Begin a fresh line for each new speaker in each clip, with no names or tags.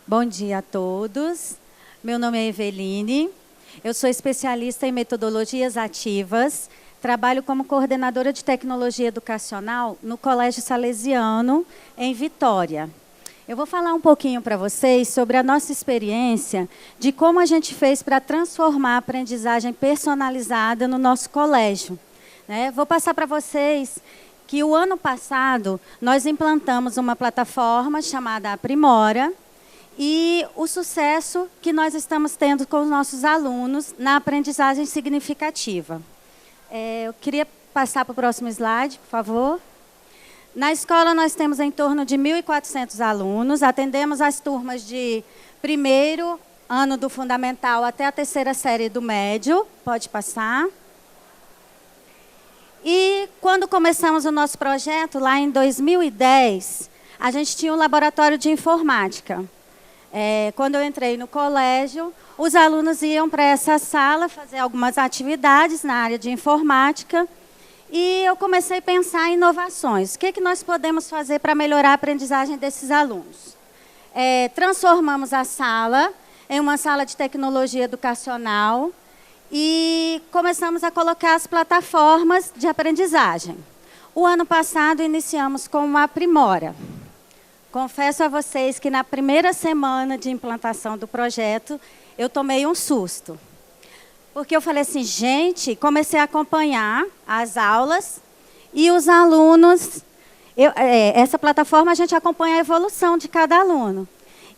Bom dia a todos. Meu nome é Eveline. Eu sou especialista em metodologias ativas. Trabalho como coordenadora de tecnologia educacional no Colégio Salesiano, em Vitória. Eu vou falar um pouquinho para vocês sobre a nossa experiência de como a gente fez para transformar a aprendizagem personalizada no nosso colégio. Vou passar para vocês que o ano passado nós implantamos uma plataforma chamada Aprimora e o sucesso que nós estamos tendo com os nossos alunos na aprendizagem significativa. Eu queria passar para o próximo slide, por favor. Na escola nós temos em torno de 1.400 alunos, atendemos as turmas de primeiro ano do fundamental até a terceira série do médio. Pode passar. E quando começamos o nosso projeto, lá em 2010, a gente tinha um laboratório de informática. Quando eu entrei no colégio, os alunos iam para essa sala fazer algumas atividades na área de informática e eu comecei a pensar em inovações. O que nós podemos fazer para melhorar a aprendizagem desses alunos? Transformamos a sala em uma sala de tecnologia educacional e começamos a colocar as plataformas de aprendizagem. O ano passado iniciamos com uma Aprimora. Confesso a vocês que na primeira semana de implantação do projeto, eu tomei um susto. Porque eu falei assim, gente, comecei a acompanhar as aulas e os alunos... essa plataforma a gente acompanha a evolução de cada aluno.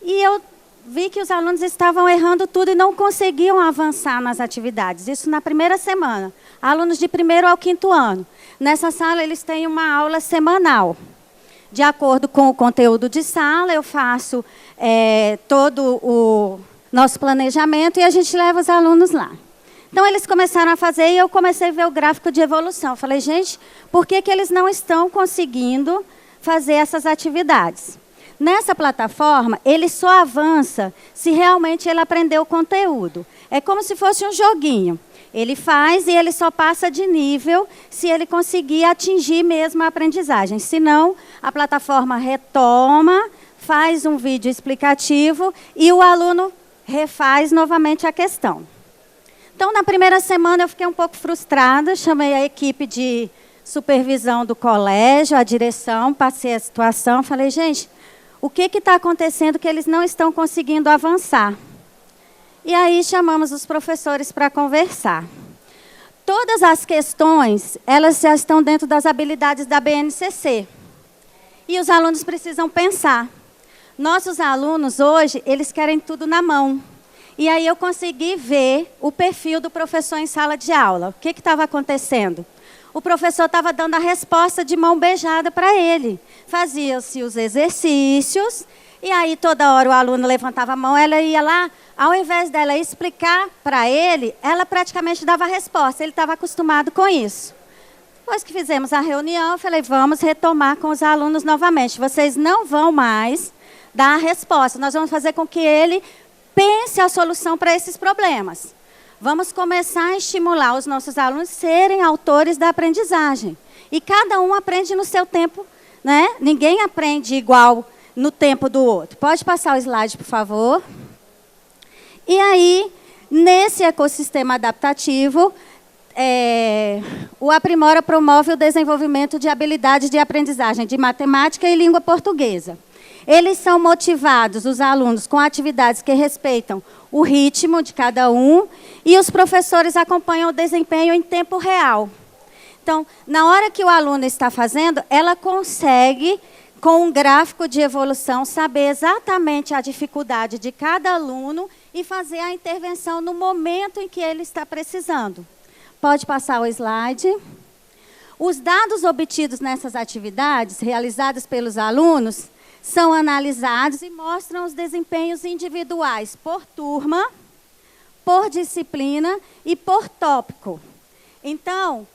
E eu vi que os alunos estavam errando tudo e não conseguiam avançar nas atividades. Isso na primeira semana. Alunos de primeiro ao quinto ano. Nessa sala, eles têm uma aula semanal. De acordo com o conteúdo de sala, eu faço todo o nosso planejamento e a gente leva os alunos lá. Então, eles começaram a fazer e eu comecei a ver o gráfico de evolução. Eu falei, gente, por que eles não estão conseguindo fazer essas atividades? Nessa plataforma, ele só avança se realmente ele aprender o conteúdo. É como se fosse um joguinho. Ele faz e ele só passa de nível se ele conseguir atingir mesmo a aprendizagem. Senão, a plataforma retoma, faz um vídeo explicativo e o aluno refaz novamente a questão. Então, na primeira semana, eu fiquei um pouco frustrada, chamei a equipe de supervisão do colégio, a direção, passei a situação, falei, gente, o que está acontecendo que eles não estão conseguindo avançar? E aí chamamos os professores para conversar. Todas as questões, elas já estão dentro das habilidades da BNCC. E os alunos precisam pensar. Nossos alunos hoje, eles querem tudo na mão. E aí eu consegui ver o perfil do professor em sala de aula. O que estava acontecendo? O professor estava dando a resposta de mão beijada para ele. Faziam-se os exercícios, e aí toda hora o aluno levantava a mão, ela ia lá, ao invés dela explicar para ele, ela praticamente dava a resposta, ele estava acostumado com isso. Depois que fizemos a reunião, eu falei, vamos retomar com os alunos novamente. Vocês não vão mais dar a resposta, nós vamos fazer com que ele pense a solução para esses problemas. Vamos começar a estimular os nossos alunos a serem autores da aprendizagem. E cada um aprende no seu tempo, né? Ninguém aprende igual no tempo do outro. Pode passar o slide, por favor. E aí, nesse ecossistema adaptativo, o Aprimora promove o desenvolvimento de habilidades de aprendizagem de matemática e língua portuguesa. Eles são motivados, os alunos, com atividades que respeitam o ritmo de cada um e os professores acompanham o desempenho em tempo real. Então, na hora que o aluno está fazendo, ela consegue, com um gráfico de evolução, saber exatamente a dificuldade de cada aluno e fazer a intervenção no momento em que ele está precisando. Pode passar o slide. Os dados obtidos nessas atividades, realizadas pelos alunos, são analisados e mostram os desempenhos individuais por turma, por disciplina e por tópico. Então,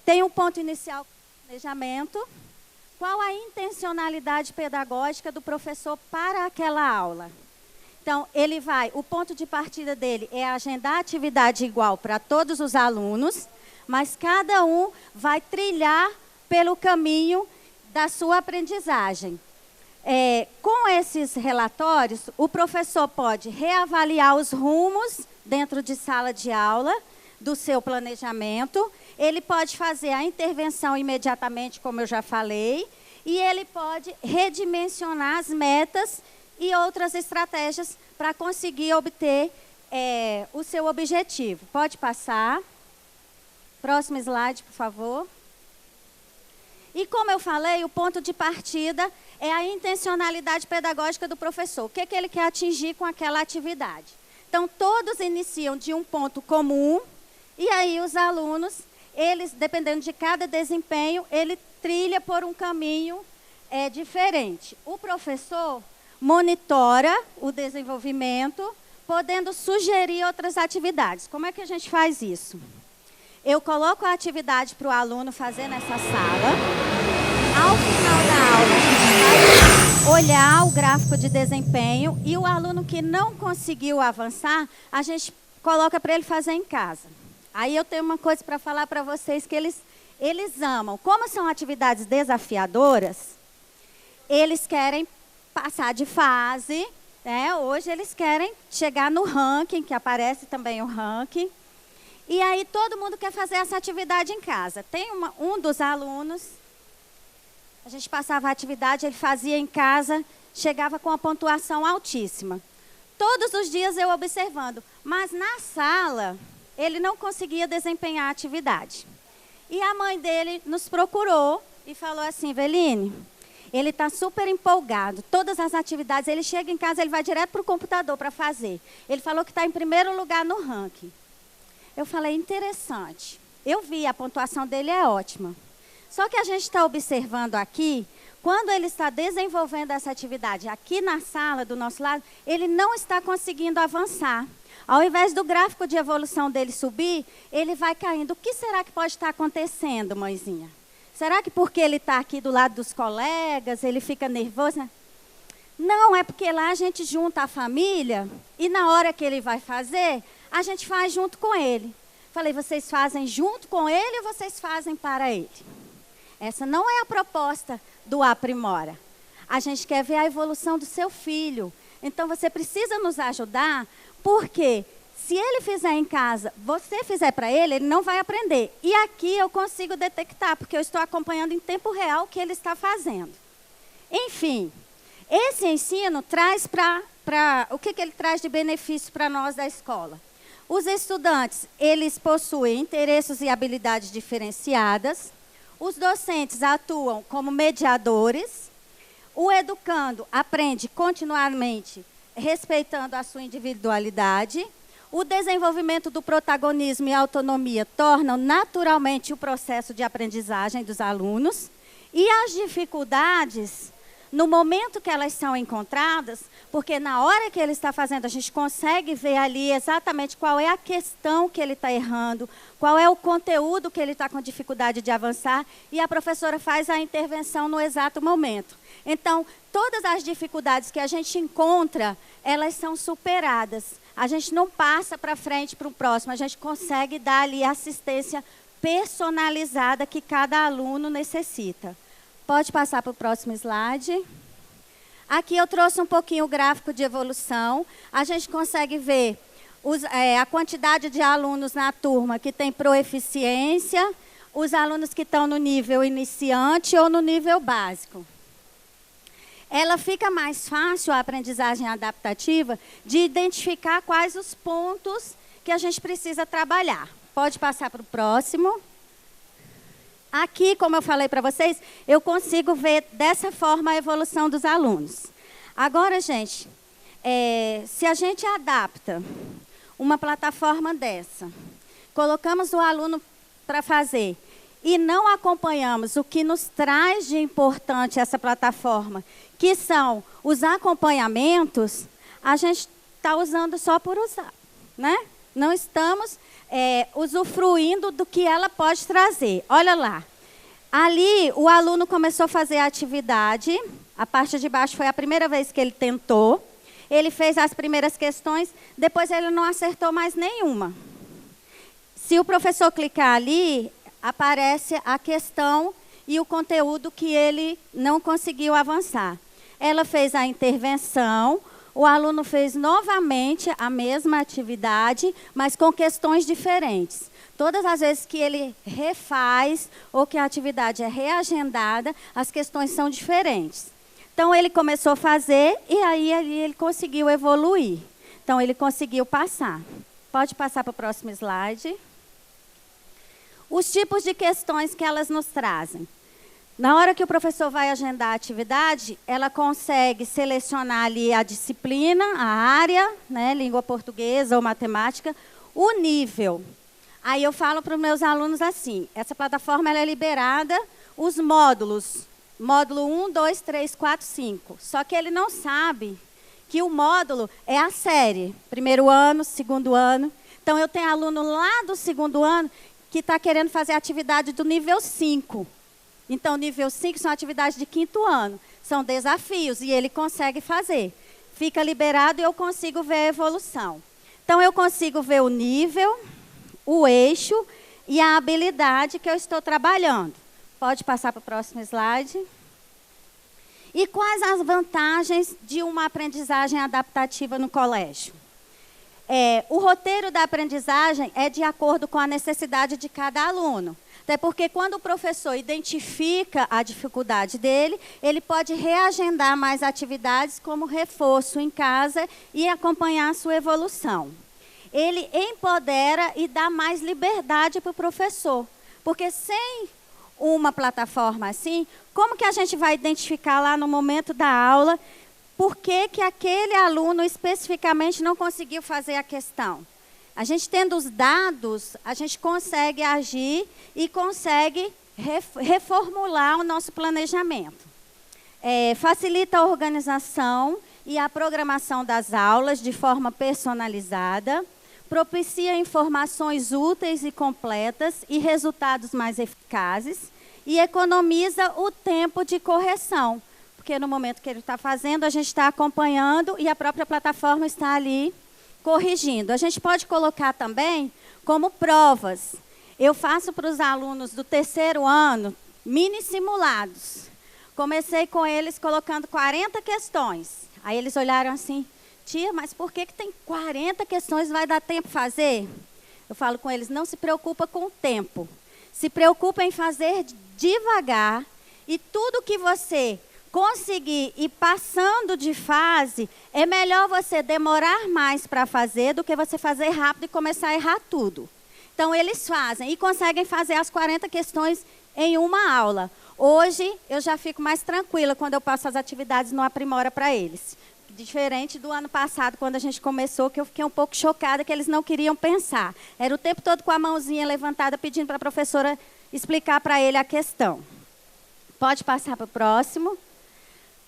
tem um ponto inicial, planejamento. Qual a intencionalidade pedagógica do professor para aquela aula? Então, o ponto de partida dele é agendar atividade igual para todos os alunos, mas cada um vai trilhar pelo caminho da sua aprendizagem. Com esses relatórios, o professor pode reavaliar os rumos dentro de sala de aula, do seu planejamento, ele pode fazer a intervenção imediatamente, como eu já falei, e ele pode redimensionar as metas e outras estratégias para conseguir obter o seu objetivo. Pode passar. Próximo slide, por favor. E como eu falei, o ponto de partida é a intencionalidade pedagógica do professor. O que ele quer atingir com aquela atividade? Então, todos iniciam de um ponto comum, e aí os alunos, eles, dependendo de cada desempenho, ele trilha por um caminho diferente. O professor monitora o desenvolvimento, podendo sugerir outras atividades. Como é que a gente faz isso? Eu coloco a atividade para o aluno fazer nessa sala. Ao final da aula, a gente vai olhar o gráfico de desempenho e o aluno que não conseguiu avançar, a gente coloca para ele fazer em casa. Aí eu tenho uma coisa para falar para vocês que eles amam. Como são atividades desafiadoras, eles querem passar de fase, né? Hoje eles querem chegar no ranking, que aparece também o ranking. E aí todo mundo quer fazer essa atividade em casa. Tem um dos alunos, a gente passava a atividade, ele fazia em casa, chegava com uma pontuação altíssima. Todos os dias eu observando, mas na sala ele não conseguia desempenhar a atividade. E a mãe dele nos procurou e falou assim: Veline, ele está super empolgado, todas as atividades, ele chega em casa, ele vai direto para o computador para fazer. Ele falou que está em primeiro lugar no ranking. Eu falei, interessante. Eu vi, a pontuação dele é ótima. Só que a gente está observando aqui, quando ele está desenvolvendo essa atividade aqui na sala, do nosso lado, ele não está conseguindo avançar. Ao invés do gráfico de evolução dele subir, ele vai caindo. O que será que pode estar acontecendo, mãezinha? Será que porque ele está aqui do lado dos colegas, ele fica nervoso, né? Não, é porque lá a gente junta a família e na hora que ele vai fazer, a gente faz junto com ele. Falei, vocês fazem junto com ele ou vocês fazem para ele? Essa não é a proposta do Aprimora. A gente quer ver a evolução do seu filho. Então, você precisa nos ajudar, porque se ele fizer em casa, você fizer para ele não vai aprender. E aqui eu consigo detectar, porque eu estou acompanhando em tempo real o que ele está fazendo. Enfim, esse ensino traz o que ele traz de benefício para nós da escola? Os estudantes, eles possuem interesses e habilidades diferenciadas. Os docentes atuam como mediadores. O educando aprende continuamente, respeitando a sua individualidade. O desenvolvimento do protagonismo e autonomia tornam naturalmente o processo de aprendizagem dos alunos. E as dificuldades, no momento que elas são encontradas, porque na hora que ele está fazendo, a gente consegue ver ali exatamente qual é a questão que ele está errando, qual é o conteúdo que ele está com dificuldade de avançar, e a professora faz a intervenção no exato momento. Então, todas as dificuldades que a gente encontra, elas são superadas. A gente não passa para frente para o próximo, a gente consegue dar ali a assistência personalizada que cada aluno necessita. Pode passar para o próximo slide. Aqui eu trouxe um pouquinho o gráfico de evolução. A gente consegue ver a quantidade de alunos na turma que tem proeficiência, os alunos que estão no nível iniciante ou no nível básico. Ela fica mais fácil, a aprendizagem adaptativa, de identificar quais os pontos que a gente precisa trabalhar. Pode passar para o próximo. Aqui, como eu falei para vocês, eu consigo ver dessa forma a evolução dos alunos. Agora, gente, se a gente adapta uma plataforma dessa, colocamos o aluno para fazer e não acompanhamos o que nos traz de importante essa plataforma, que são os acompanhamentos, a gente está usando só por usar, né? Não estamos usufruindo do que ela pode trazer. Olha lá. Ali, o aluno começou a fazer a atividade. A parte de baixo foi a primeira vez que ele tentou. Ele fez as primeiras questões, depois ele não acertou mais nenhuma. Se o professor clicar ali, aparece a questão e o conteúdo que ele não conseguiu avançar. ela fez a intervenção, o aluno fez novamente a mesma atividade, mas com questões diferentes. Todas as vezes que ele refaz ou que a atividade é reagendada, as questões são diferentes. Então, ele começou a fazer e aí ele conseguiu evoluir. Então, ele conseguiu passar. Pode passar para o próximo slide. Os tipos de questões que elas nos trazem. Na hora que o professor vai agendar a atividade, ela consegue selecionar ali a disciplina, a área, né, língua portuguesa ou matemática, o nível. Aí eu falo para os meus alunos assim, essa plataforma ela é liberada, os módulos, módulo 1, 2, 3, 4, 5. Só que ele não sabe que o módulo é a série, primeiro ano, segundo ano. Então eu tenho aluno lá do segundo ano que está querendo fazer a atividade do nível 5. Então, nível 5 são atividades de quinto ano. São desafios e ele consegue fazer. Fica liberado e eu consigo ver a evolução. Então, eu consigo ver o nível, o eixo e a habilidade que eu estou trabalhando. Pode passar para o próximo slide. E quais as vantagens de uma aprendizagem adaptativa no colégio? O roteiro da aprendizagem é de acordo com a necessidade de cada aluno. Até porque quando o professor identifica a dificuldade dele, ele pode reagendar mais atividades como reforço em casa e acompanhar a sua evolução. Ele empodera e dá mais liberdade para o professor. Porque sem uma plataforma assim, como que a gente vai identificar lá no momento da aula por que que aquele aluno especificamente não conseguiu fazer a questão? A gente tendo os dados, a gente consegue agir e consegue reformular o nosso planejamento. Facilita a organização e a programação das aulas de forma personalizada, propicia informações úteis e completas e resultados mais eficazes e economiza o tempo de correção, porque no momento que ele está fazendo, a gente está acompanhando e a própria plataforma está ali corrigindo. A gente pode colocar também como provas. Eu faço para os alunos do terceiro ano mini simulados. Comecei com eles colocando 40 questões. Aí eles olharam assim, tia, mas por que tem 40 questões, vai dar tempo fazer? Eu falo com eles, não se preocupa com o tempo. Se preocupa em fazer devagar e tudo que você conseguir ir passando de fase, é melhor você demorar mais para fazer do que você fazer rápido e começar a errar tudo. Então, eles fazem e conseguem fazer as 40 questões em uma aula. Hoje, eu já fico mais tranquila quando eu passo as atividades no Aprimora para eles. Diferente do ano passado, quando a gente começou, que eu fiquei um pouco chocada que eles não queriam pensar. Era o tempo todo com a mãozinha levantada, pedindo para a professora explicar para ele a questão. Pode passar para o próximo.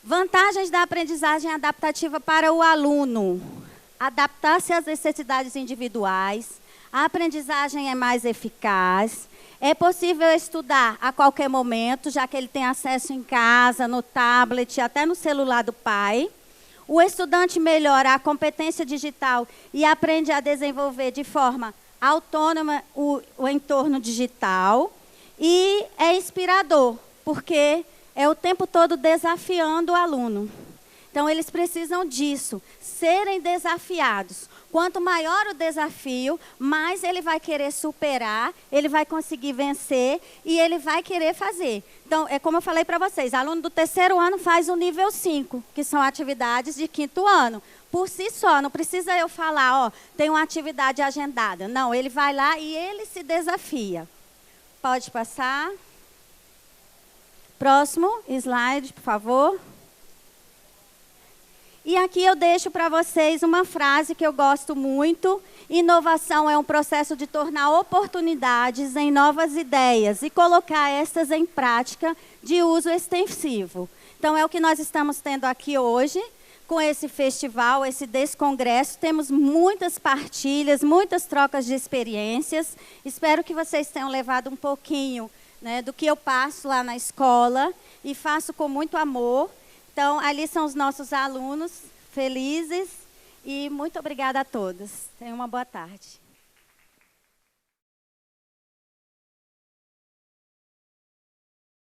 Vantagens da aprendizagem adaptativa para o aluno. Adaptar-se às necessidades individuais. A aprendizagem é mais eficaz. É possível estudar a qualquer momento, já que ele tem acesso em casa, no tablet, até no celular do pai. O estudante melhora a competência digital e aprende a desenvolver de forma autônoma o entorno digital. E é inspirador, porque é o tempo todo desafiando o aluno. Então, eles precisam disso, serem desafiados. Quanto maior o desafio, mais ele vai querer superar, ele vai conseguir vencer e ele vai querer fazer. Então, é como eu falei para vocês, aluno do terceiro ano faz o nível 5, que são atividades de quinto ano. Por si só, não precisa eu falar, ó, tem uma atividade agendada. Não, ele vai lá e ele se desafia. Pode passar. Próximo slide, por favor. E aqui eu deixo para vocês uma frase que eu gosto muito. Inovação é um processo de tornar oportunidades em novas ideias e colocar essas em prática de uso extensivo. Então, é o que nós estamos tendo aqui hoje, com esse festival, esse descongresso. Temos muitas partilhas, muitas trocas de experiências. Espero que vocês tenham levado um pouquinho, né, do que eu passo lá na escola e faço com muito amor. Então, ali são os nossos alunos felizes e muito obrigada a todos. Tenham uma boa tarde.